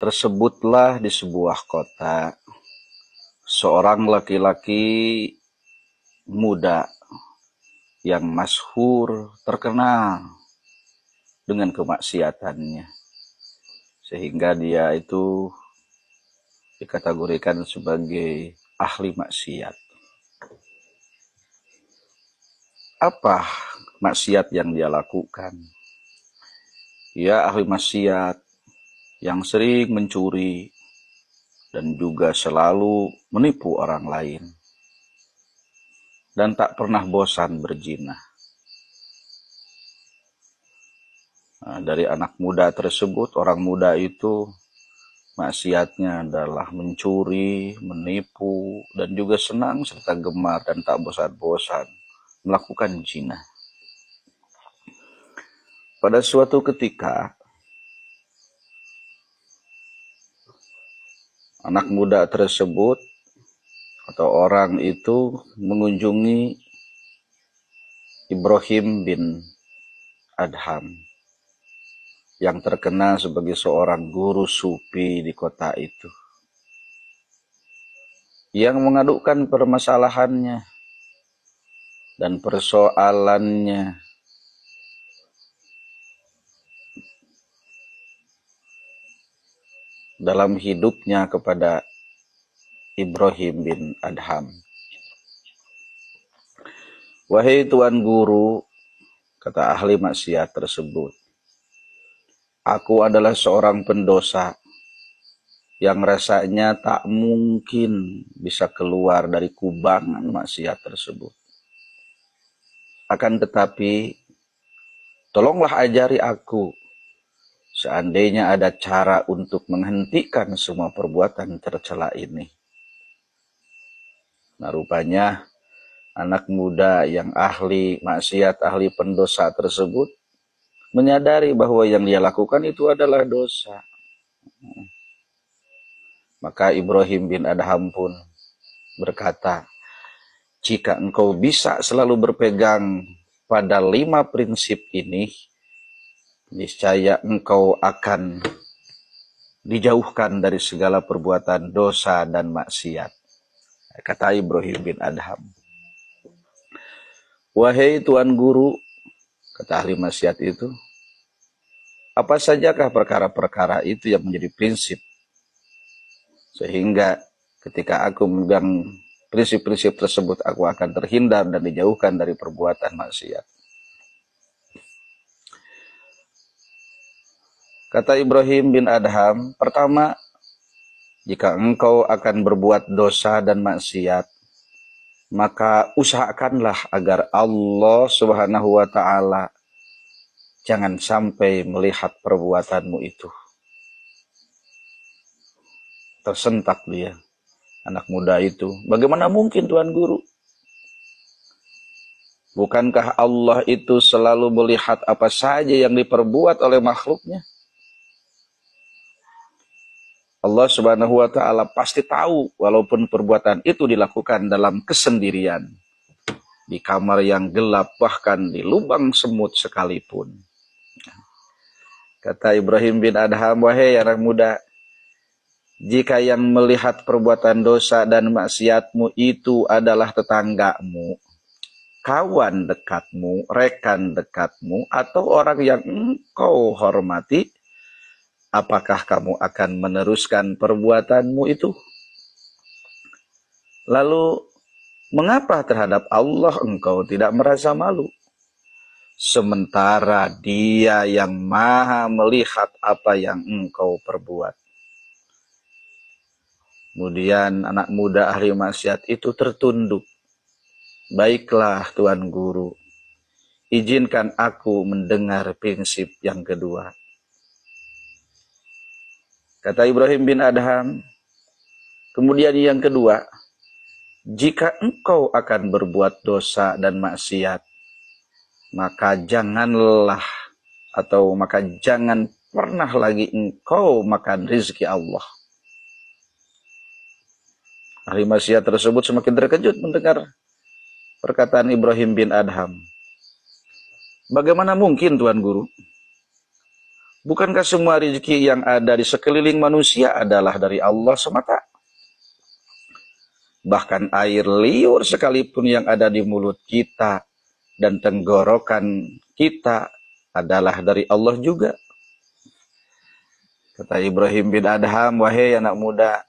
Tersebutlah di sebuah kota seorang laki-laki muda yang masyhur, terkenal dengan kemaksiatannya, sehingga dia itu dikategorikan sebagai ahli maksiat. Apa maksiat yang dia lakukan? Dia ahli maksiat yang sering mencuri dan juga selalu menipu orang lain, dan tak pernah bosan berzina. Dari anak muda tersebut, orang muda itu maksiatnya adalah mencuri, menipu, dan juga senang serta gemar dan tak bosan-bosan melakukan zina. Pada suatu ketika, anak muda tersebut atau orang itu mengunjungi Ibrahim bin Adham yang terkenal sebagai seorang guru sufi di kota itu, yang mengadukan permasalahannya dan persoalannya dalam hidupnya kepada Ibrahim bin Adham. Wahai Tuan Guru, kata ahli maksiat tersebut, aku adalah seorang pendosa yang rasanya tak mungkin bisa keluar dari kubangan maksiat tersebut. Akan tetapi, tolonglah ajari aku seandainya ada cara untuk menghentikan semua perbuatan tercela ini. Nah, rupanya anak muda yang ahli maksiat, ahli pendosa tersebut menyadari bahwa yang dia lakukan itu adalah dosa. Maka Ibrahim bin Adham pun berkata, jika engkau bisa selalu berpegang pada 5 prinsip ini, niscaya engkau akan dijauhkan dari segala perbuatan dosa dan maksiat. Kata Ibrahim bin Adham. Wahai Tuan Guru, kata ahli maksiat itu, apa sajakah perkara-perkara itu yang menjadi prinsip? Sehingga ketika aku memegang prinsip-prinsip tersebut, aku akan terhindar dan dijauhkan dari perbuatan maksiat. Kata Ibrahim bin Adham, pertama, jika engkau akan berbuat dosa dan maksiat, maka usahakanlah agar Allah Subhanahu wa ta'ala jangan sampai melihat perbuatanmu itu. Tersentak dia, anak muda itu. Bagaimana mungkin Tuan Guru? Bukankah Allah itu selalu melihat apa saja yang diperbuat oleh makhluknya? Allah Subhanahu wa ta'ala pasti tahu walaupun perbuatan itu dilakukan dalam kesendirian, di kamar yang gelap, bahkan di lubang semut sekalipun. Kata Ibrahim bin Adham, wahai anak muda, jika yang melihat perbuatan dosa dan maksiatmu itu adalah tetanggamu, kawan dekatmu, rekan dekatmu, atau orang yang engkau hormati, apakah kamu akan meneruskan perbuatanmu itu? Lalu, mengapa terhadap Allah engkau tidak merasa malu? Sementara Dia yang maha melihat apa yang engkau perbuat. Kemudian anak muda ahli maksiat itu tertunduk. Baiklah Tuan Guru, izinkan aku mendengar prinsip yang kedua. Kata Ibrahim bin Adham, kemudian yang kedua, jika engkau akan berbuat dosa dan maksiat, maka jangan pernah lagi engkau makan rezeki Allah. Ahli maksiat tersebut semakin terkejut mendengar perkataan Ibrahim bin Adham. Bagaimana mungkin Tuan Guru? Bukankah semua rezeki yang ada di sekeliling manusia adalah dari Allah semata? Bahkan air liur sekalipun yang ada di mulut kita dan tenggorokan kita adalah dari Allah juga. Kata Ibrahim bin Adham, wahai anak muda,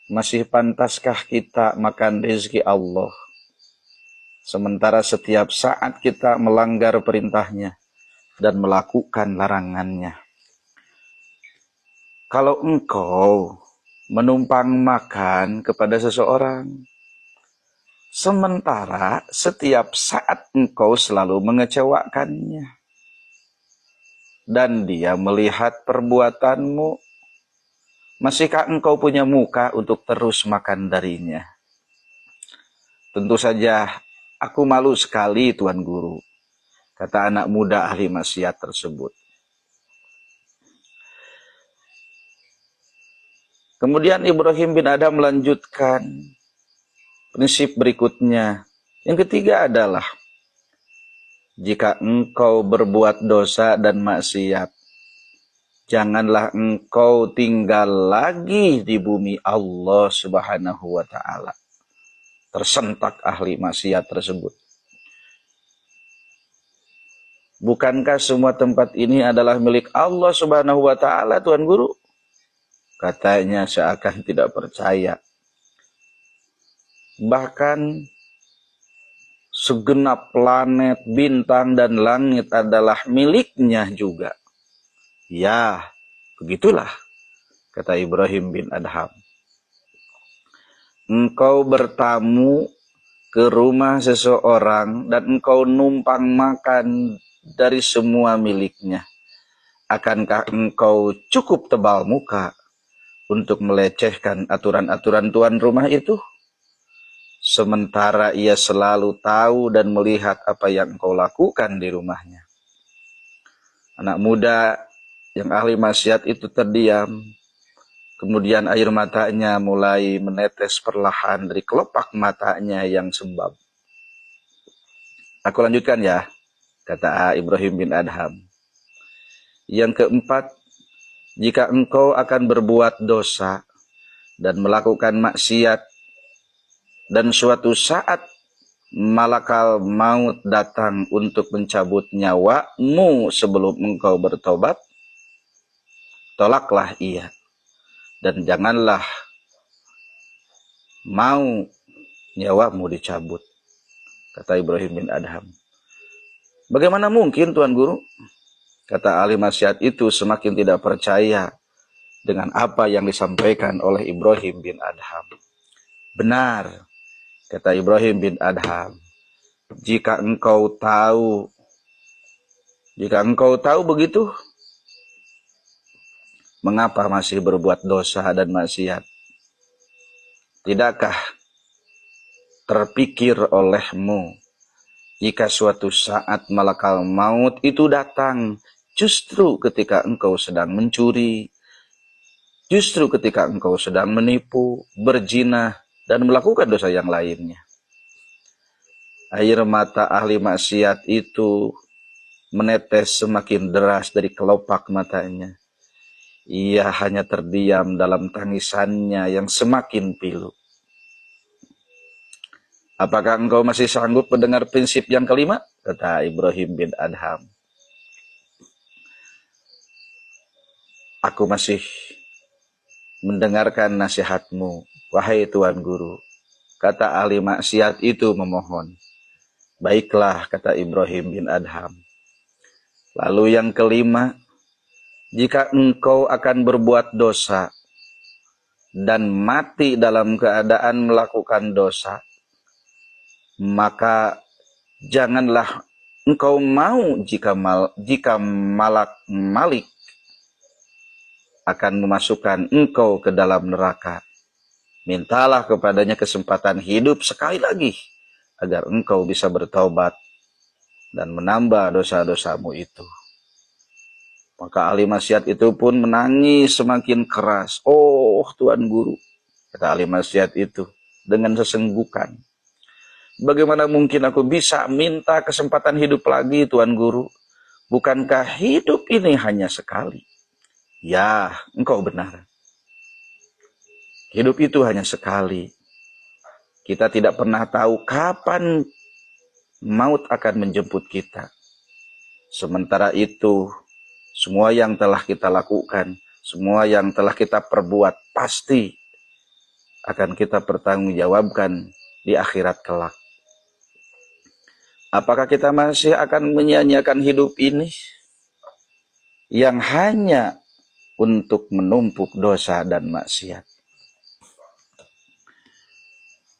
masih pantaskah kita makan rezeki Allah? Sementara setiap saat kita melanggar perintahnya dan melakukan larangannya. Kalau engkau menumpang makan kepada seseorang, sementara setiap saat engkau selalu mengecewakannya, dan dia melihat perbuatanmu, masihkah engkau punya muka untuk terus makan darinya? Tentu saja aku malu sekali, Tuan Guru, kata anak muda ahli maksiat tersebut. Kemudian Ibrahim bin Adham melanjutkan prinsip berikutnya. Yang ketiga adalah, jika engkau berbuat dosa dan maksiat, janganlah engkau tinggal lagi di bumi Allah Subhanahu wa ta'ala. Tersentak ahli maksiat tersebut. Bukankah semua tempat ini adalah milik Allah Subhanahu wa ta'ala, Tuan Guru? Katanya seakan tidak percaya. Bahkan segenap planet, bintang, dan langit adalah miliknya juga. Ya, begitulah, kata Ibrahim bin Adham. Engkau bertamu ke rumah seseorang dan engkau numpang makan dari semua miliknya. Akankah engkau cukup tebal muka untuk melecehkan aturan-aturan tuan rumah itu? Sementara ia selalu tahu dan melihat apa yang engkau lakukan di rumahnya. Anak muda yang ahli maksiat itu terdiam. Kemudian air matanya mulai menetes perlahan dari kelopak matanya yang sembab. Aku lanjutkan ya, kata Ibrahim bin Adham. Yang keempat, jika engkau akan berbuat dosa dan melakukan maksiat, dan suatu saat malakal maut datang untuk mencabut nyawamu sebelum engkau bertobat, tolaklah ia. Dan janganlah mau nyawamu dicabut, kata Ibrahim bin Adham. Bagaimana mungkin, Tuan Guru? Kata ahli maksiat itu semakin tidak percaya dengan apa yang disampaikan oleh Ibrahim bin Adham. Benar, kata Ibrahim bin Adham. Jika engkau tahu begitu, mengapa masih berbuat dosa dan maksiat? Tidakkah terpikir olehmu jika suatu saat malakal maut itu datang justru ketika engkau sedang mencuri, justru ketika engkau sedang menipu, berzina, dan melakukan dosa yang lainnya? Air mata ahli maksiat itu menetes semakin deras dari kelopak matanya. Ia hanya terdiam dalam tangisannya yang semakin pilu. Apakah engkau masih sanggup mendengar prinsip yang kelima? Kata Ibrahim bin Adham. Aku masih mendengarkan nasihatmu, wahai Tuan Guru, kata ahli maksiat itu memohon. Baiklah, kata Ibrahim bin Adham. Lalu yang kelima, jika engkau akan berbuat dosa dan mati dalam keadaan melakukan dosa, maka janganlah engkau mau jika Malik akan memasukkan engkau ke dalam neraka. Mintalah kepadanya kesempatan hidup sekali lagi, agar engkau bisa bertaubat dan menambah dosa-dosamu itu. Maka ahli maksiat itu pun menangis semakin keras. Oh, Tuan Guru, kata ahli maksiat itu dengan sesenggukan. Bagaimana mungkin aku bisa minta kesempatan hidup lagi, Tuan Guru? Bukankah hidup ini hanya sekali? Ya, engkau benar. Hidup itu hanya sekali. Kita tidak pernah tahu kapan maut akan menjemput kita. Sementara itu, semua yang telah kita lakukan, semua yang telah kita perbuat, pasti akan kita pertanggungjawabkan di akhirat kelak. Apakah kita masih akan menyia-nyiakan hidup ini yang hanya untuk menumpuk dosa dan maksiat?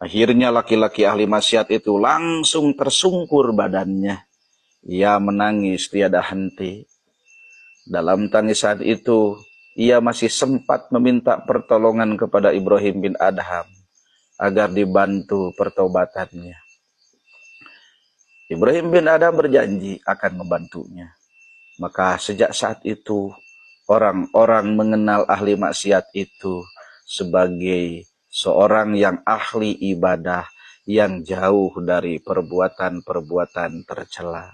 Akhirnya laki-laki ahli maksiat itu langsung tersungkur badannya. Ia menangis tiada henti. Dalam tangisan itu, ia masih sempat meminta pertolongan kepada Ibrahim bin Adham agar dibantu pertobatannya. Ibrahim bin Adham berjanji akan membantunya. Maka sejak saat itu, orang-orang mengenal ahli maksiat itu sebagai seorang yang ahli ibadah yang jauh dari perbuatan-perbuatan tercela.